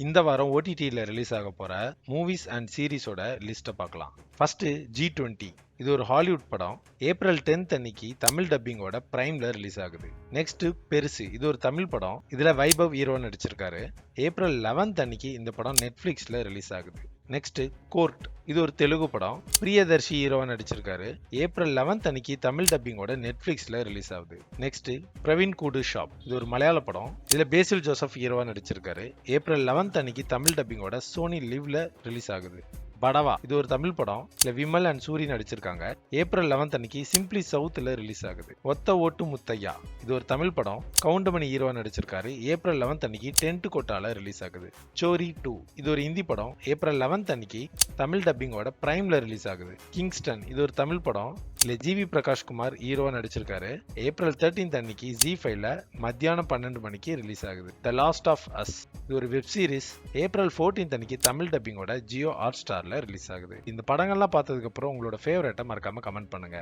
இந்த வாரம் ஓடிடியில் ரிலீஸ் ஆக போற மூவிஸ் அண்ட் சீரிஸோட லிஸ்ட்டை பார்க்கலாம். First G20. இது ஒரு ஹாலிவுட் படம். ஏப்ரல் 10th அன்னைக்கு தமிழ் டப்பிங்கோட பிரைம்ல ரிலீஸ் ஆகுது. நெக்ஸ்ட் பெருசு. இது ஒரு தமிழ் படம். இதுல வைபவ் ஹீரோ நடிச்சிருக்காரு. ஏப்ரல் 11th அன்னைக்கு இந்த படம் நெட்ஃபிளிக்ஸ்ல ரிலீஸ் ஆகுது. Next court. இது ஒரு தெலுங்கு படம். பிரியதர்ஷி ஹீரோவா நடிச்சிருக்காரு. ஏப்ரல் 11th அன்னைக்கு தமிழ் டப்பிங்கோட நெட்ஃபிளிக்ஸ்ல ரிலீஸ் ஆகுது. நெக்ஸ்ட் பிரவீன் கூடு ஷாப். இது ஒரு மலையாள படம். இதுல பேசில் ஜோசப் ஹீரோவா நடிச்சிருக்காரு. ஏப்ரல் 11th அன்னைக்கு தமிழ் டப்பிங்கோட சோனி லிவ்ல ரிலீஸ் ஆகுது. படவா. இது ஒரு தமிழ் படம். இதுல விமல் அண்ட் சூரி நடிச்சிருக்காங்க. ஏப்ரல் 11th அன்னைக்கு சிம்பிளி சவுத்ல ரிலீஸ் ஆகுது. ஒத்த ஓட்டு முத்தையா. இது ஒரு தமிழ் படம். கவுண்டமணி ஹீரோவா நடிச்சிருக்காரு. ஏப்ரல் 11th அன்னைக்கு டென்ட் கோட்டால ரிலீஸ் ஆகுது. சோரி 2. இது ஒரு ஹிந்தி படம். ஏப்ரல் 11th அன்னைக்கு தமிழ் டப்பிங்கோட பிரைம்ல ரிலீஸ் ஆகுது. கிங்ஸ்டன். இது ஒரு தமிழ் படம். இல்ல ஜிவி பிரகாஷ் குமார் ஹீரோவா நடிச்சிருக்காரு. ஏப்ரல் 13th அன்னைக்கு Z5ல மத்தியானம் 12 மணிக்கு ரிலீஸ் ஆகுது. The last of us. இது ஒரு வெப் சீரிஸ். ஏப்ரல் 14th அன்னைக்கு தமிழ் டப்பிங்கோட ஜியோ ஹாட் ஸ்டார்ல ரிலீஸ் ஆகுது. இந்த படங்கள்லாம் பார்த்ததுக்கு அப்புறம் உங்களோட ஃபேவரட்டை மறக்காம கமெண்ட் பண்ணுங்க.